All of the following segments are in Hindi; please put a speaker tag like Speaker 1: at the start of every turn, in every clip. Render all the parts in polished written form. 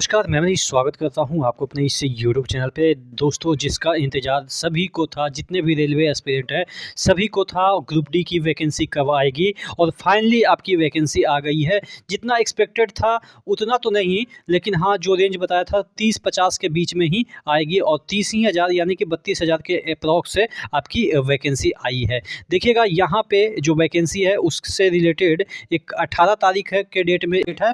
Speaker 1: नमस्कार, मैं मनीष स्वागत करता हूं आपको अपने इस यूट्यूब चैनल पे। दोस्तों, जिसका इंतज़ार सभी को था, जितने भी रेलवे एस्पिरेंट हैं, सभी को था ग्रुप डी की वैकेंसी कब आएगी और फाइनली आपकी वैकेंसी आ गई है। जितना एक्सपेक्टेड था उतना तो नहीं, लेकिन हाँ, जो रेंज बताया था 30-50 के बीच में ही आएगी और 30 ही हज़ार यानी कि 32,000 के अप्रॉक्स से आपकी वैकेंसी आई है। देखिएगा, यहाँ पे जो वैकेंसी है उससे रिलेटेड एक 18 तारीख है के डेट में डेट है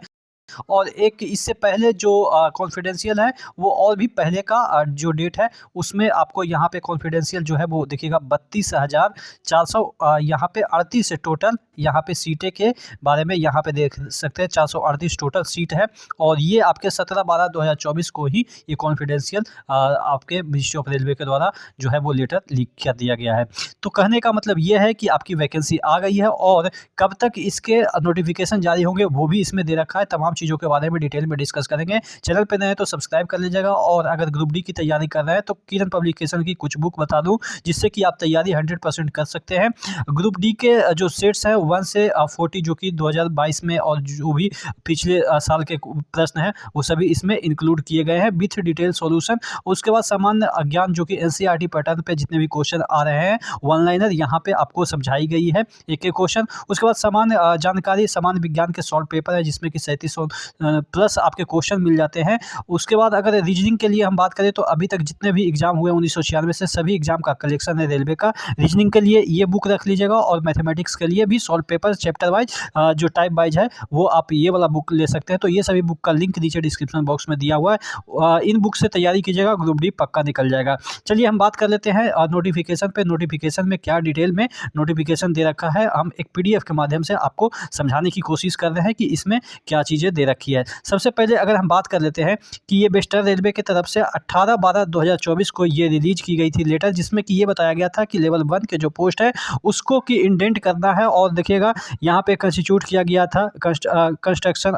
Speaker 1: और एक इससे पहले जो कॉन्फिडेंशियल है वो और भी पहले का जो डेट है उसमें आपको यहाँ पे कॉन्फिडेंशियल जो है वो देखिएगा 32,400 यहाँ पे 38 टोटल यहाँ पे सीटें के बारे में यहाँ पे देख सकते हैं। 438 टोटल सीट है और ये आपके 17/12/2024 को ही ये कॉन्फिडेंशियल आपके मिनिस्ट्री ऑफ रेलवे के द्वारा जो है वो लेटर लीक कर दिया गया है। तो कहने का मतलब ये है कि आपकी वैकेंसी आ गई है और कब तक इसके नोटिफिकेशन जारी होंगे वो भी इसमें दे रखा है। तमाम चीज़ों के बारे में डिटेल में डिस्कस करेंगे। चैनल पे नए हैं तो सब्सक्राइब कर लीजिएगा और अगर ग्रुप डी की तैयारी कर रहे हैं तो किरण पब्लिकेशन की कुछ बुक बता दूं जिससे कि आप तैयारी 100% कर सकते हैं। ग्रुप डी के जो सेट्स हैं 1 से 40 जो कि 2022 में और जो भी पिछले साल के प्रश्न हैं वो सभी इसमें इंक्लूड किए गए हैं विथ डिटेल सॉल्यूशन। उसके बाद सामान्य ज्ञान जो कि एनसीईआरटी पैटर्न पे जितने भी क्वेश्चन आ रहे हैं वन लाइनर यहाँ पे आपको समझाई गई है एक एक क्वेश्चन। उसके बाद सामान्य जानकारी सामान्य विज्ञान के सॉल्व पेपर है जिसमें कि 37 प्लस आपके क्वेश्चन मिल जाते हैं। उसके बाद अगर रीजनिंग के लिए हम बात करें तो अभी तक जितने भी एग्जाम हुए 1996 से सभी एग्जाम का कलेक्शन है रेलवे का। रीजनिंग के लिए ये बुक रख लीजिएगा और मैथमेटिक्स के लिए भी सॉल्व पेपर चैप्टर वाइज जो टाइप वाइज है वो आप ये वाला बुक ले सकते हैं। तो ये सभी बुक का लिंक नीचे डिस्क्रिप्शन बॉक्स में दिया हुआ है। इन बुक से तैयारी कीजिएगा, ग्रुप डी पक्का निकल जाएगा। चलिए हम बात कर लेते हैं नोटिफिकेशन पे। नोटिफिकेशन में क्या डिटेल में नोटिफिकेशन दे रखा है हम एक पीडीएफ के माध्यम से आपको समझाने की कोशिश कर रहे हैं कि इसमें क्या चीज़ें दे रखी है। सबसे पहले अगर हम बात कर लेते हैं कि ये वेस्टर्न रेलवे की तरफ से 18/12/2024 को ये रिलीज की गई थी लेटर जिसमें कि ये बताया गया था कि लेवल 1 के जो पोस्ट है उसको कि इंडेंट करना है और देखिएगा यहाँ पे कंस्टिट्यूट किया गया था construction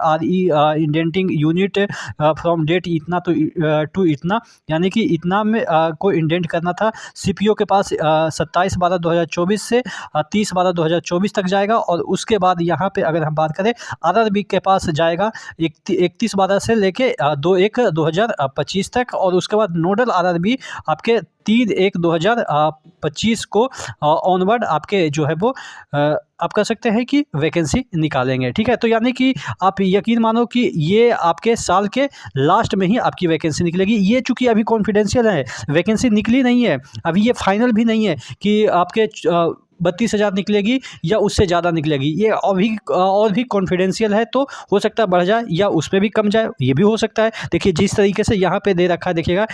Speaker 1: indenting unit from date इतना टू इतना यानी कि इतना में को इंडेंट करना था। सीपीओ के पास 27/12/2024 से 30/12/2024 तक जाएगा और उसके बाद यहाँ पे अगर हम बात करें आरआरबी के पास जाएगा 31/12 से लेके 2/1/2025 तक और उसके बाद नोडल आरआरबी आपके 3/1/2025 को ऑनवर्ड आपके जो है वो आप कह सकते हैं कि वैकेंसी निकालेंगे। ठीक है, तो यानी कि आप यकीन मानो कि ये आपके साल के लास्ट में ही आपकी वैकेंसी निकलेगी। ये चूंकि अभी कॉन्फिडेंशियल है, वैकेंसी निकली नहीं है, अभी ये फाइनल भी नहीं है कि आपके 32,000 निकलेगी या उससे ज़्यादा निकलेगी। ये अभी और भी कॉन्फिडेंशियल है तो हो सकता है बढ़ जाए या उसमें भी कम जाए, ये भी हो सकता है। देखिए जिस तरीके से यहाँ पे दे रखा है देखिएगा,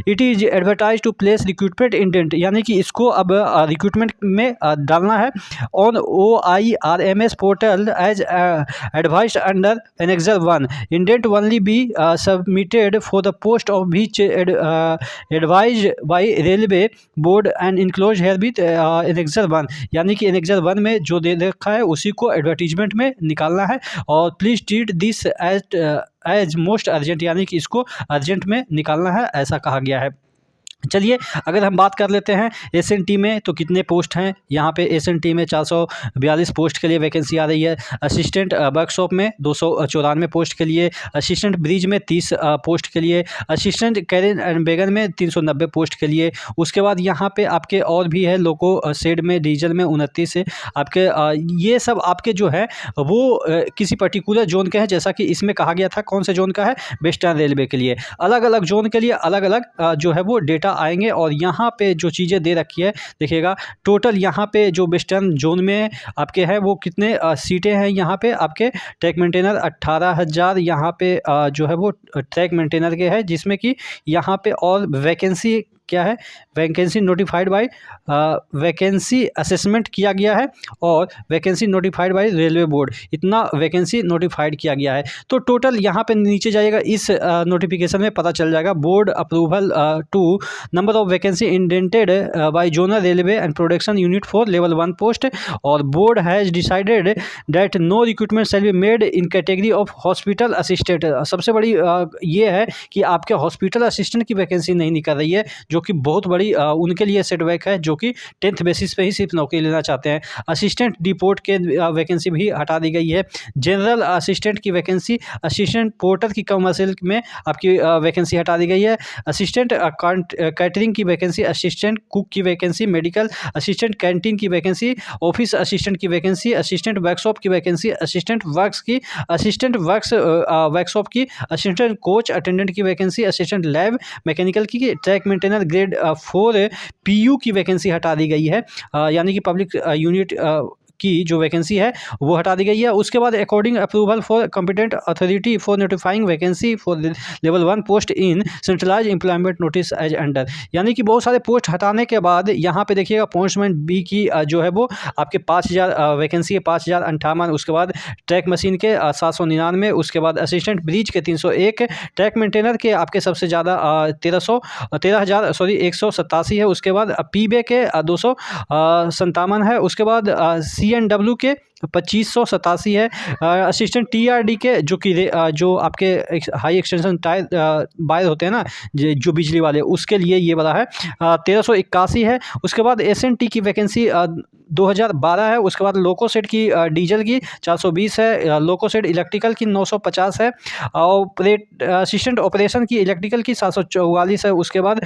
Speaker 1: it is advertise to place recruitment indent यानी कि इसको अब रिक्रूटमेंट में डालना है on OIRMS portal as advised under annexure 1 indent only be submitted for the post of which advise by railway board and enclose herewith annexure 1 यानी कि एनेक्सर 1 में जो दे रखा है उसी को एडवर्टीजमेंट में निकालना है और please treat this as most urgent यानी कि इसको अर्जेंट में निकालना है, ऐसा कहा गया है। चलिए अगर हम बात कर लेते हैं एसएनटी में तो कितने पोस्ट हैं। यहाँ पे एसएनटी में 442 पोस्ट के लिए वैकेंसी आ रही है। असिस्टेंट वर्कशॉप में 294 पोस्ट के लिए, असिस्टेंट ब्रिज में 30 पोस्ट के लिए, असिस्टेंट कैरियर एंड बैगन में 390 पोस्ट के लिए। उसके बाद यहाँ पे आपके और भी है लोको शेड में डीजल में 29 है आपके। ये सब आपके जो है वो किसी पर्टिकुलर जोन के हैं, जैसा कि इसमें कहा गया था कौन से जोन का है, वेस्टर्न रेलवे के लिए। अलग अलग जोन के लिए अलग अलग जो है वो डेटा आएंगे और यहाँ पे जो चीज़ें दे रखी है देखिएगा टोटल यहाँ पे जो वेस्टर्न जोन में आपके है वो कितने सीटें हैं। यहाँ पे आपके ट्रैक मेंटेनर 18,000 यहाँ पे जो है वो ट्रैक मेंटेनर के है, जिसमें कि यहाँ पे और वैकेंसी क्या है, vacancy notified by vacancy assessment किया गया है और vacancy notified by railway board, इतना वैकेंसी नोटिफाइड किया गया है। तो टोटल यहाँ पे नीचे जाएगा इस नोटिफिकेशन में पता चल जाएगा board approval to number of vacancy indented by zonal railway and production unit for level 1 post और board has decided that no recruitment shall be made in category of hospital assistant. सबसे बड़ी ये है कि आपके हॉस्पिटल असिस्टेंट की वैकेंसी नहीं निकल रही है जो कि बहुत बड़ी उनके लिए सेटबैक है, जो कि 10th बेसिस पे ही सिर्फ नौकरी लेना चाहते हैं। असिस्टेंट डिपोट के वैकेंसी भी हटा दी गई है। जनरल असिस्टेंट की वैकेंसी, असिस्टेंट पोर्टर की कमर्शियल में आपकी वैकेंसी हटा दी गई है। असिस्टेंट कैटरिंग की वैकेंसी, असिस्टेंट कुक की वैकेंसी, मेडिकल असिस्टेंट कैंटीन की वैकेंसी, ऑफिस असिस्टेंट की वैकेंसी, असिस्टेंट वर्कशॉप की वैकेंसी, असिस्टेंट वर्कशॉप की, असिस्टेंट कोच अटेंडेंट की वैकेंसी, असिस्टेंट लैब मैकेनिकल की, ट्रैक मेंटेनर ग्रेड 4 पीयू की वैकेंसी हटा दी गई है। यानी कि पब्लिक यूनिट की जो वैकेंसी है वो हटा दी गई है। उसके बाद according approval for competent authority for notifying vacancy for level 1 post in centralise employment notice as under, यानी कि बहुत सारे पोस्ट हटाने के बाद यहाँ पे देखिएगा पोस्टमैन बी की जो है वो आपके 5000 वैकेंसी है, 5058। उसके बाद ट्रैक मशीन के 799, उसके बाद असिस्टेंट ब्रिज के 301, ट्रैक मेंटेनर के आपके सबसे ज़्यादा 187 है। उसके बाद पीबे के 257 है। उसके बाद CNW के 2587 है। असिस्टेंट TRD के जो आपके हाई एक्सटेंशन टायर वायर होते हैं ना, जो बिजली वाले, उसके लिए ये वाला है 1381 है। उसके बाद SNT की वैकेंसी 2012 है। उसके बाद लोकोसेट की डीजल की 420 है। लोकोसेट इलेक्ट्रिकल की 950 है। असिस्टेंट ऑपरेशन की इलेक्ट्रिकल की 744 है। उसके बाद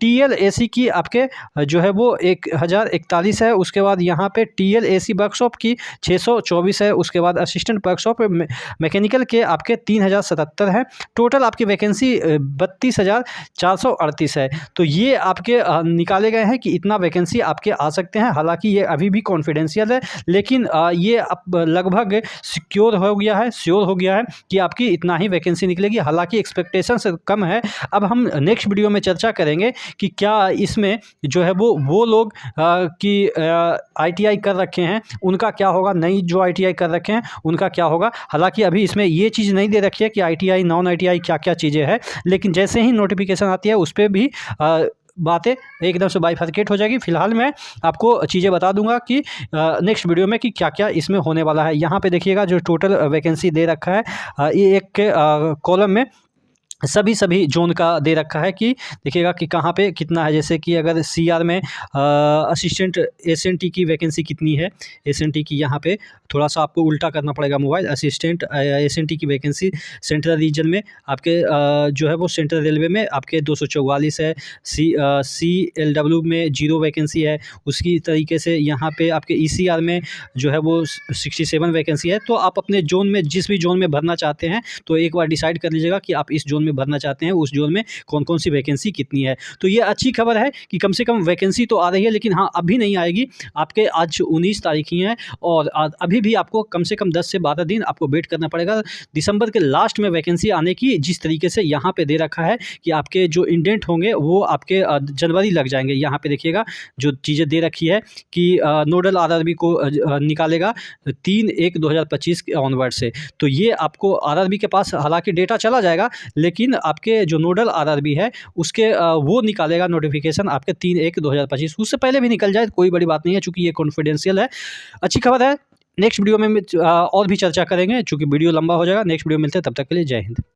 Speaker 1: TLAC की आपके जो है वो 1041 है। उसके बाद यहाँ पे TLAC वर्कशॉप की 624 है। उसके बाद असिस्टेंट वर्कशॉप मैकेनिकल के आपके 3077 है। टोटल आपकी वैकेंसी 32,438 है। तो ये आपके निकाले गए हैं कि इतना वैकेंसी आपके आ सकते हैं। हालांकि ये अभी भी कॉन्फिडेंशियल है, लेकिन ये अब लगभग श्योर हो गया है कि आपकी इतना ही वैकेंसी निकलेगी। हालांकि एक्सपेक्टेशन से कम है। अब हम नेक्स्ट वीडियो में चर्चा करेंगे कि क्या इसमें जो है वो लोग कि ITI कर रखे हैं उनका क्या होगा, नई जो ITI कर रखे हैं उनका क्या होगा। हालांकि अभी इसमें ये चीज़ नहीं दे रखी है कि ITI नॉन ITI क्या क्या चीज़ें हैं, लेकिन जैसे ही नोटिफिकेशन आती है उस पर भी बातें एकदम से बाइफरकेट हो जाएगी। फिलहाल मैं आपको चीज़ें बता दूंगा कि नेक्स्ट वीडियो में कि क्या क्या इसमें होने वाला है। यहाँ पे देखिएगा जो टोटल वैकेंसी दे रखा है, ये एक कॉलम में सभी जोन का दे रखा है कि देखिएगा कि कहाँ पे कितना है। जैसे कि अगर CR में असिस्टेंट SNT की वैकेंसी कितनी है, SNT की यहाँ पे थोड़ा सा आपको उल्टा करना पड़ेगा मोबाइल। असिस्टेंट SNT की वैकेंसी सेंट्रल रीजन में आपके जो है वो सेंट्रल रेलवे में आपके 244 है। CLW में 0 वैकेंसी है। उसी तरीके से यहाँ पे आपके ECR में जो है वो 67 वैकेंसी है। तो आप अपने जोन में जिस भी जोन में भरना चाहते हैं तो एक बार डिसाइड कर लीजिएगा कि आप इस जोन में भरना चाहते हैं, उस जोन में कौन कौन सी वैकेंसी कितनी है। तो ये अच्छी खबर है कि कम से कम वैकेंसी तो आ रही है, लेकिन हाँ अभी नहीं आएगी। आपके आज 19 तारीख ही है और अभी भी आपको कम से कम 10 से 12 दिन आपको वेट करना पड़ेगा दिसंबर के लास्ट में वैकेंसी आने की। जिस तरीके से यहाँ पे दे रखा है कि आपके जो इंडेंट होंगे वो आपके जनवरी लग जाएंगे। यहाँ पे देखिएगा जो चीज़ें दे रखी है कि नोडल RRB को निकालेगा 3/1/2025 के ऑनवर्ड से। तो ये आपको RRB के पास हालांकि डेटा चला जाएगा, लेकिन आपके जो नोडल RRB है उसके वो निकालेगा नोटिफिकेशन आपके 3/1/2025। उससे पहले भी निकल जाए कोई बड़ी बात नहीं है, चूँकि ये कॉन्फिडेंशियल है। अच्छी खबर है। नेक्स्ट वीडियो में और भी चर्चा करेंगे, चूँकि वीडियो लंबा हो जाएगा। नेक्स्ट वीडियो मिलते हैं, तब तक के लिए जय हिंद।